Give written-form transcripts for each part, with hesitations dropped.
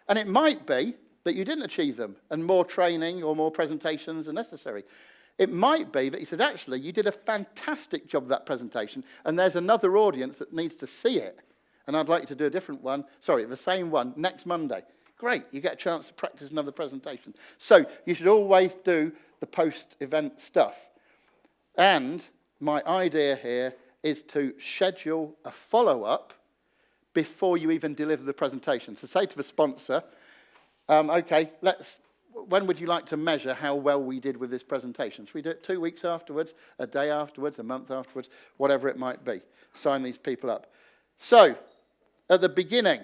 And it might be that you didn't achieve them and more training or more presentations are necessary. It might be that he said, actually, you did a fantastic job of that presentation and there's another audience that needs to see it. And I'd like you to do a different one, the same one, next Monday. Great, you get a chance to practice another presentation. So you should always do the post-event stuff. And my idea here is to schedule a follow-up before you even deliver the presentation. So say to the sponsor, okay, when would you like to measure how well we did with this presentation? Should we do it 2 weeks afterwards, a day afterwards, a month afterwards, whatever it might be? Sign these people up. So, at the beginning,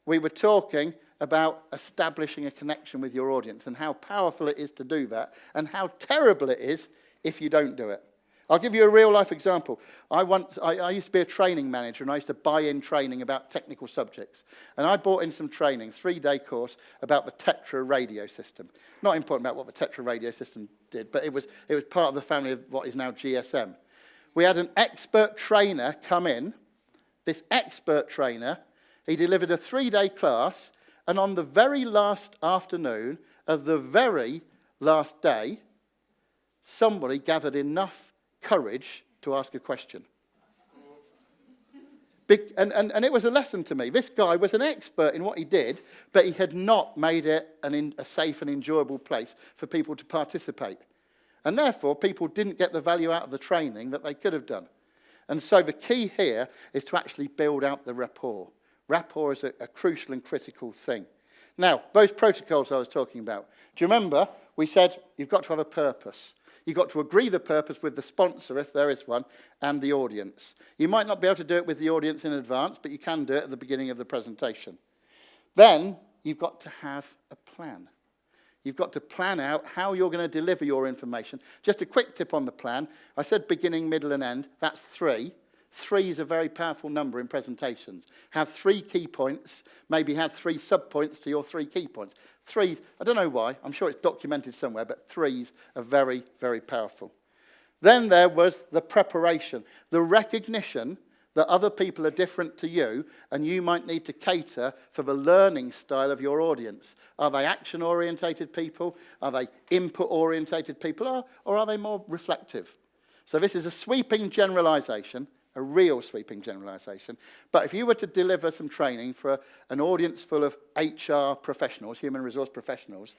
we were talking about establishing a connection with your audience and how powerful it is to do that and how terrible it is if you don't do it. I'll give you a real-life example. I used to be a training manager, and I used to buy in training about technical subjects. And I bought in some training, 3-day course, about the Tetra radio system. Not important about what the Tetra radio system did, but it was part of the family of what is now GSM. We had an expert trainer come in. This expert trainer, he delivered a 3-day class, and on the very last afternoon of the very last day, somebody gathered enough courage to ask a question. And it was a lesson to me. This guy was an expert in what he did, but he had not made it a safe and enjoyable place for people to participate. And therefore, people didn't get the value out of the training that they could have done. And so the key here is to actually build out the rapport. Rapport is a crucial and critical thing. Now, those protocols I was talking about, do you remember we said you've got to have a purpose? You've got to agree the purpose with the sponsor, if there is one, and the audience. You might not be able to do it with the audience in advance, but you can do it at the beginning of the presentation. Then you've got to have a plan. You've got to plan out how you're going to deliver your information. Just a quick tip on the plan. I said beginning, middle, and end. That's 3. 3 is a very powerful number in presentations. Have 3 key points, maybe have 3 sub-points to your 3 key points. 3s, I don't know why, I'm sure it's documented somewhere, but 3s are very, very powerful. Then there was the preparation, the recognition that other people are different to you, and you might need to cater for the learning style of your audience. Are they action-orientated people? Are they input-orientated people? Or are they more reflective? So this is a sweeping generalization, a real sweeping generalization. But if you were to deliver some training for an audience full of HR professionals, human resource professionals,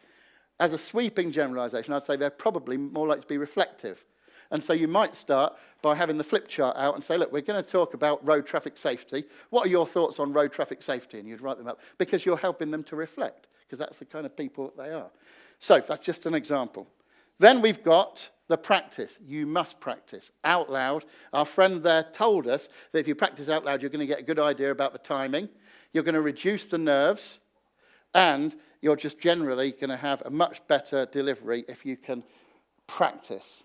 as a sweeping generalization, I'd say they're probably more likely to be reflective. And so you might start by having the flip chart out and say, look, we're going to talk about road traffic safety. What are your thoughts on road traffic safety? And you'd write them up because you're helping them to reflect, because that's the kind of people that they are. So that's just an example. Then we've got the practice. You must practice out loud. Our friend there told us that if you practice out loud, you're going to get a good idea about the timing. You're going to reduce the nerves. And you're just generally going to have a much better delivery if you can practice.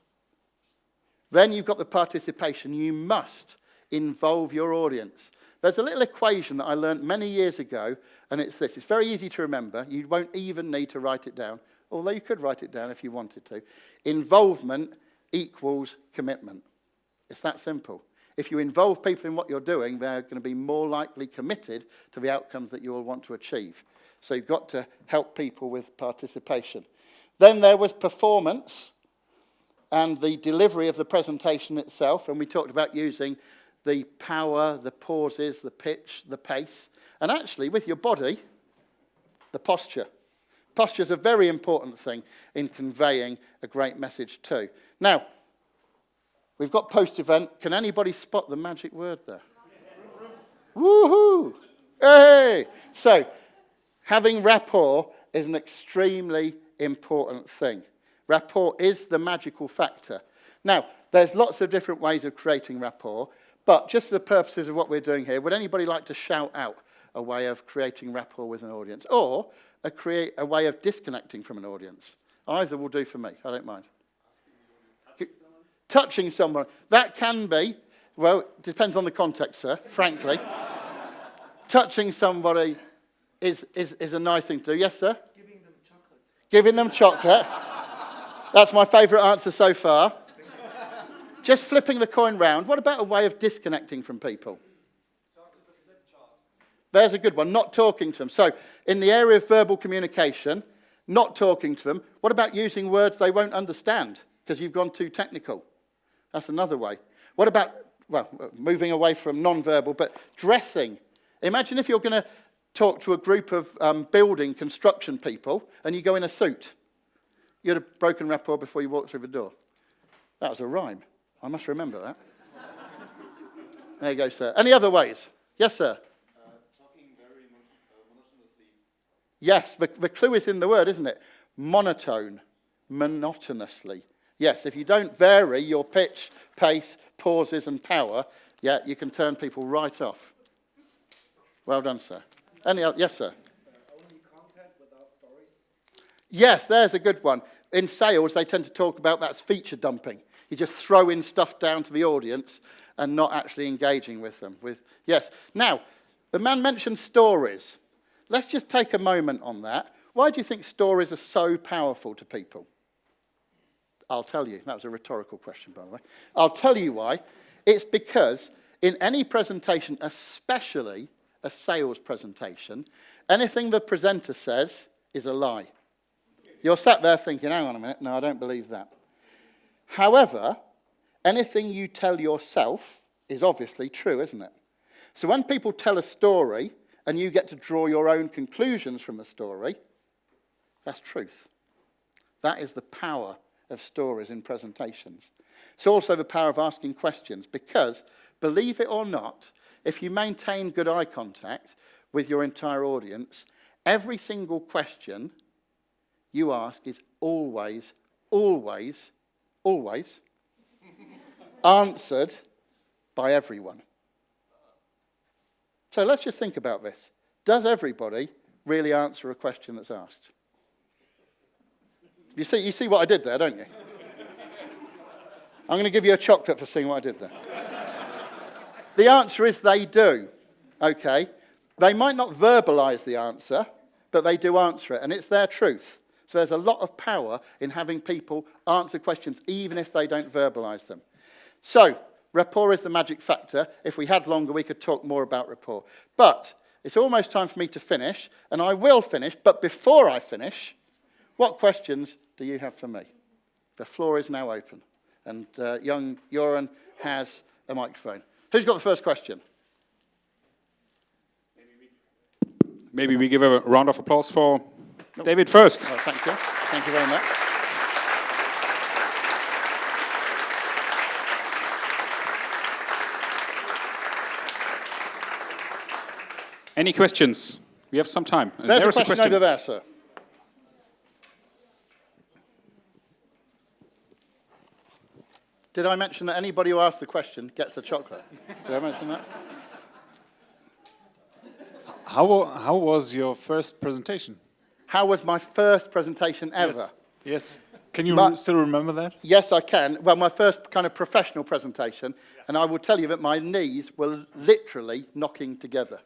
Then you've got the participation. You must involve your audience. There's a little equation that I learned many years ago, and it's this. It's very easy to remember. You won't even need to write it down, although you could write it down if you wanted to. Involvement equals commitment. It's that simple. If you involve people in what you're doing, they're going to be more likely committed to the outcomes that you will want to achieve. So you've got to help people with participation. Then there was performance and the delivery of the presentation itself, and we talked about using the power, the pauses, the pitch, the pace, and actually with your body, the posture. Posture is a very important thing in conveying a great message too. Now, we've got post-event. Can anybody spot the magic word there? Woohoo! Hey! So, having rapport is an extremely important thing. Rapport is the magical factor. Now, there's lots of different ways of creating rapport, but just for the purposes of what we're doing here, would anybody like to shout out a way of creating rapport with an audience, or create a way of disconnecting from an audience? Either will do for me. I don't mind. Touching someone. That can be, well, it depends on the context, sir, frankly. Touching somebody is a nice thing to do. Yes, sir? Giving them chocolate. Giving them chocolate. That's my favourite answer so far. Just flipping the coin round. What about a way of disconnecting from people? There's a good one. Not talking to them. So In the area of verbal communication, not talking to them. What about using words they won't understand because you've gone too technical? That's another way. What about, well, moving away from non-verbal, but dressing. Imagine if you're going to talk to a group of building construction people and you go in a suit. You'd have broken rapport before you walked through the door. That was a rhyme. I must remember that. There you go, sir. Any other ways? Yes, sir. Talking very monotonously. Yes, the clue is in the word, isn't it? Monotone, monotonously. Yes, if you don't vary your pitch, pace, pauses and power, yeah, you can turn people right off. Well done, sir. Any other? Yes, sir. Only content without stories. Yes, there's a good one. In sales, they tend to talk about that's feature dumping. You just throw in stuff down to the audience and not actually engaging with them. Yes. Now, the man mentioned stories. Let's just take a moment on that. Why do you think stories are so powerful to people? I'll tell you. That was a rhetorical question, by the way. I'll tell you why. It's because in any presentation, especially a sales presentation, anything the presenter says is a lie. You're sat there thinking, hang on a minute, no, I don't believe that. However, anything you tell yourself is obviously true, isn't it? So when people tell a story and you get to draw your own conclusions from the story, that's truth. That is the power of stories in presentations. It's also the power of asking questions because, believe it or not, if you maintain good eye contact with your entire audience, every single question you ask is always answered by everyone. So let's just think about this. Does everybody really answer a question that's asked? You see what I did there, don't you? I'm going to give you a chocolate for seeing what I did there. The answer is they do, okay? They might not verbalize the answer, but they do answer it, and it's their truth. So there's a lot of power in having people answer questions, even if they don't verbalize them. So, rapport is the magic factor. If we had longer, we could talk more about rapport. But it's almost time for me to finish, and I will finish, but before I finish, what questions do you have for me? The floor is now open, and young Joran has a microphone. Who's got the first question? Maybe we give a round of applause for David first. Oh, thank you. Thank you very much. Any questions? We have some time. There's a question over there, sir. Did I mention that anybody who asks the question gets a chocolate? Did I mention that? How was your first presentation? How was my first presentation ever? Yes. Can you still remember that? Yes, I can. Well, my first kind of professional presentation, and I will tell you that my knees were literally knocking together.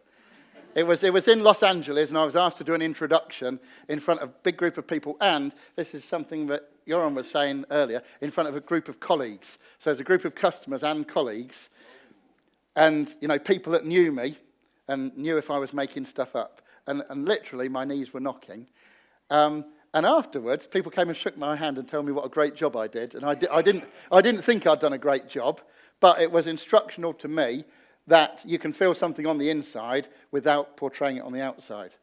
It was in Los Angeles, and I was asked to do an introduction in front of a big group of people, and this is something that Joran was saying earlier, in front of a group of colleagues. So there's a group of customers and colleagues, and people that knew me and knew if I was making stuff up. And literally, my knees were knocking. And afterwards, people came and shook my hand and told me what a great job I did. And I didn't think I'd done a great job, but it was instructional to me that you can feel something on the inside without portraying it on the outside.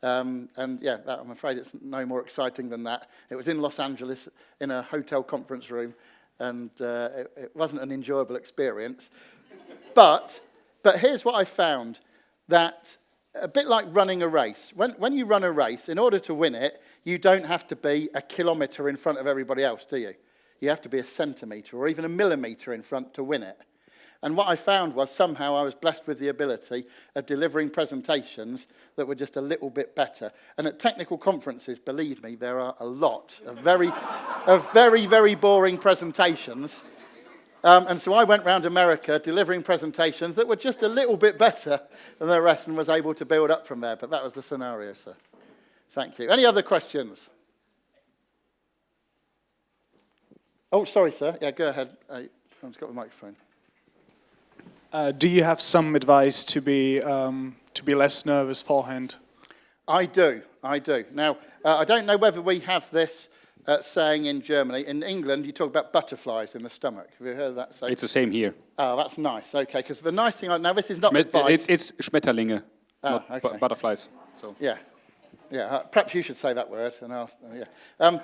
I'm afraid it's no more exciting than that. It was in Los Angeles in a hotel conference room, and it wasn't an enjoyable experience. But here's what I found, that a bit like running a race. When you run a race, in order to win it, you don't have to be a kilometre in front of everybody else, do you? You have to be a centimetre or even a millimetre in front to win it. And what I found was somehow I was blessed with the ability of delivering presentations that were just a little bit better. And at technical conferences, believe me, there are a lot of very, very boring presentations. And so I went around America delivering presentations that were just a little bit better than the rest and was able to build up from there. But that was the scenario, sir. Thank you. Any other questions? Oh, sorry, sir. Yeah, go ahead. I've got the microphone. Do you have some advice to be less nervous beforehand? I do. Now, I don't know whether we have this saying in Germany. In England, you talk about butterflies in the stomach. Have you heard of that saying? It's the same here. Oh, that's nice. Okay, because the nice thing, now this is not advice. It's Schmetterlinge, not okay. butterflies. So. Yeah. Perhaps you should say that word. And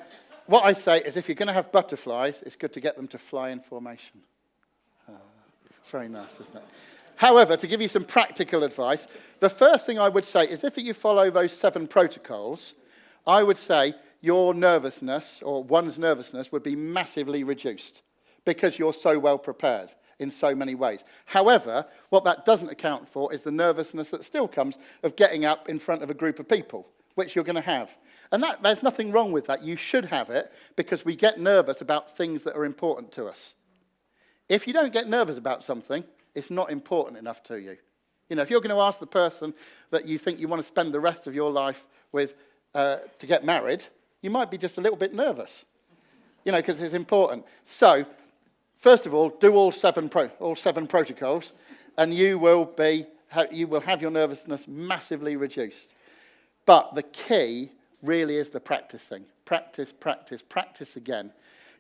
what I say is if you're going to have butterflies, it's good to get them to fly in formation. It's very nice, isn't it? However, to give you some practical advice, the first thing I would say is if you follow those 7 protocols, I would say your nervousness, or one's nervousness, would be massively reduced because you're so well prepared in so many ways. However, what that doesn't account for is the nervousness that still comes of getting up in front of a group of people, which you're going to have. And there's nothing wrong with that. You should have it because we get nervous about things that are important to us. If you don't get nervous about something, it's not important enough to you. You know, if you're going to ask the person that you think you want to spend the rest of your life with to get married, you might be just a little bit nervous, you know, because it's important. So, first of all, do all seven protocols, and you will have your nervousness massively reduced. But the key really is the practicing. Practice again.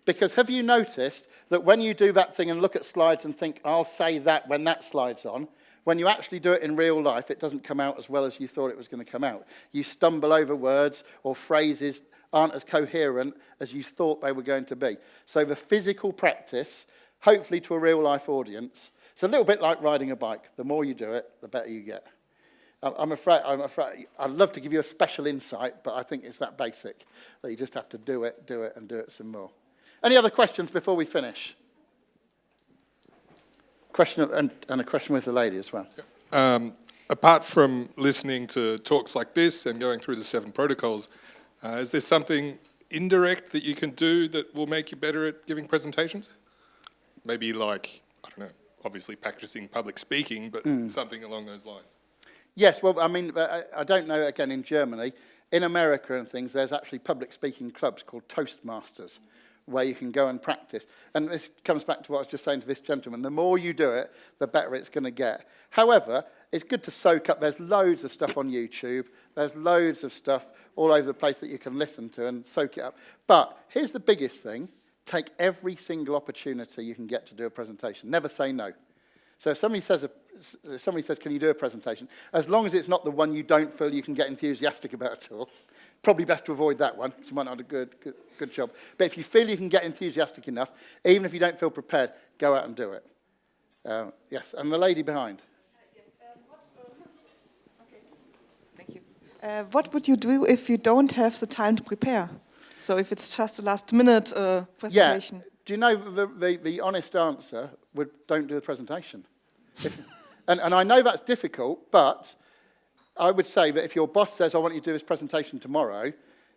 Because have you noticed that when you do that thing and look at slides and think, I'll say that when that slide's on, when you actually do it in real life, it doesn't come out as well as you thought it was going to come out. You stumble over words or phrases aren't as coherent as you thought they were going to be. So the physical practice, hopefully to a real-life audience, it's a little bit like riding a bike. The more you do it, the better you get. I'm afraid, I'd love to give you a special insight, but I think it's that basic, that you just have to do it, and do it some more. Any other questions before we finish? Question and a question with the lady as well. Apart from listening to talks like this and going through the 7 protocols, is there something indirect that you can do that will make you better at giving presentations? Maybe like, I don't know, obviously practicing public speaking, but something along those lines. Yes, well, I mean, I don't know, again, in Germany. In America and things, there's actually public speaking clubs called Toastmasters, where you can go and practice. And this comes back to what I was just saying to this gentleman. The more you do it, the better it's going to get. However, it's good to soak up. There's loads of stuff on YouTube. There's loads of stuff all over the place that you can listen to and soak it up. But here's the biggest thing. Take every single opportunity you can get to do a presentation. Never say no. So if somebody says, can you do a presentation? As long as it's not the one you don't feel you can get enthusiastic about at all, probably best to avoid that one, because you might not do a good job. But if you feel you can get enthusiastic enough, even if you don't feel prepared, go out and do it. Yes, and the lady behind. Thank you. What would you do if you don't have the time to prepare? So if it's just a last-minute presentation? Yeah. Do you know the honest answer would don't do the presentation? And I know that's difficult, but I would say that if your boss says, I want you to do this presentation tomorrow,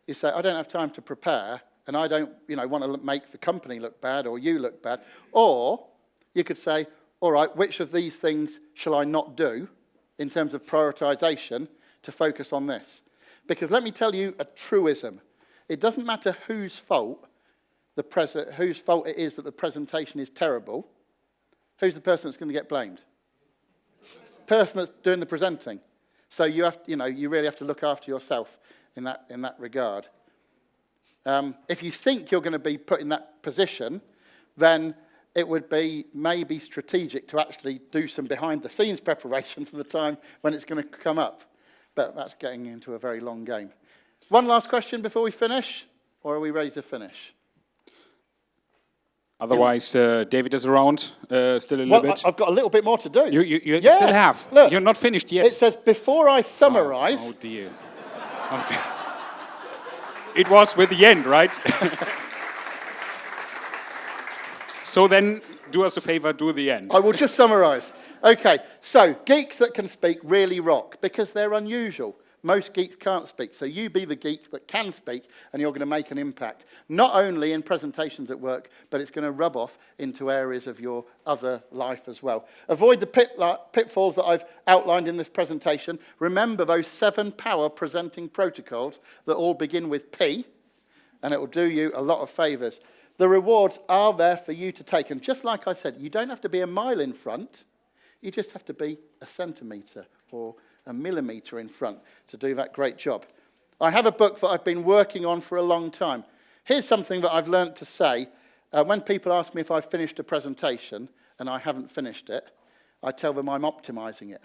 you say, I don't have time to prepare, and I don't want to make the company look bad or you look bad. Or you could say, all right, which of these things shall I not do in terms of prioritization to focus on this? Because let me tell you a truism. It doesn't matter whose fault it is that the presentation is terrible. Who's the person that's going to get blamed? Person that's doing the presenting. So you really have to look after yourself in that regard. If you think you're going to be put in that position, then it would be maybe strategic to actually do some behind-the-scenes preparation for the time when it's going to come up. But that's getting into a very long game. One last question before we finish, or are we ready to finish? Otherwise, David is around still a little bit. I've got a little bit more to do. You still have. Look, you're not finished yet. It says, before I summarize... Oh dear. It was with the end, right? So then, do us a favor, do the end. I will just summarize. Okay, so geeks that can speak really rock because they're unusual. Most geeks can't speak, so you be the geek that can speak and you're going to make an impact. Not only in presentations at work, but it's going to rub off into areas of your other life as well. Avoid the pitfalls that I've outlined in this presentation. Remember those 7 power presenting protocols that all begin with P, and it will do you a lot of favors. The rewards are there for you to take, and just like I said, you don't have to be a mile in front, you just have to be a centimetre or a millimetre in front to do that great job. I have a book that I've been working on for a long time. Here's something that I've learnt to say. When people ask me if I've finished a presentation and I haven't finished it, I tell them I'm optimising it.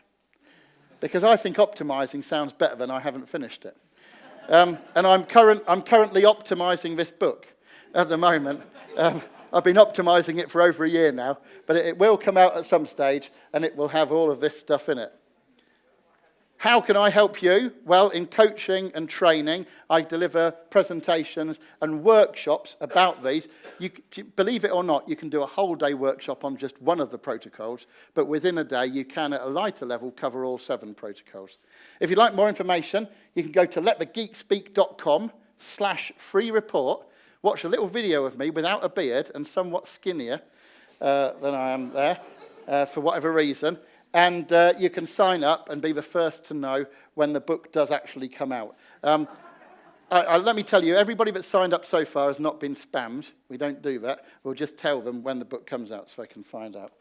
Because I think optimising sounds better than I haven't finished it. And I'm currently optimising this book at the moment. I've been optimising it for over a year now, but it will come out at some stage and it will have all of this stuff in it. How can I help you? Well, in coaching and training, I deliver presentations and workshops about these. Believe it or not, you can do a whole day workshop on just one of the protocols, but within a day you can, at a lighter level, cover all 7 protocols. If you'd like more information, you can go to letthegeekspeak.com/free report, watch a little video of me without a beard and somewhat skinnier than I am there, for whatever reason. And you can sign up and be the first to know when the book does actually come out. Let me tell you, everybody that's signed up so far has not been spammed. We don't do that. We'll just tell them when the book comes out so they can find out.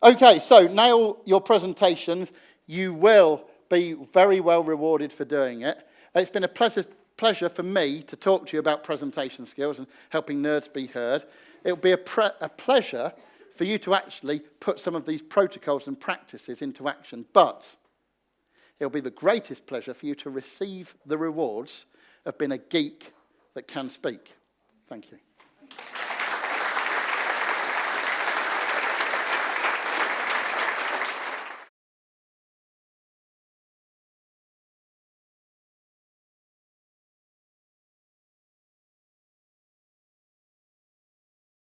Okay, so nail your presentations. You will be very well rewarded for doing it. It's been a pleasure for me to talk to you about presentation skills and helping nerds be heard. It'll be a pleasure for you to actually put some of these protocols and practices into action, but it'll be the greatest pleasure for you to receive the rewards of being a geek that can speak. Thank you.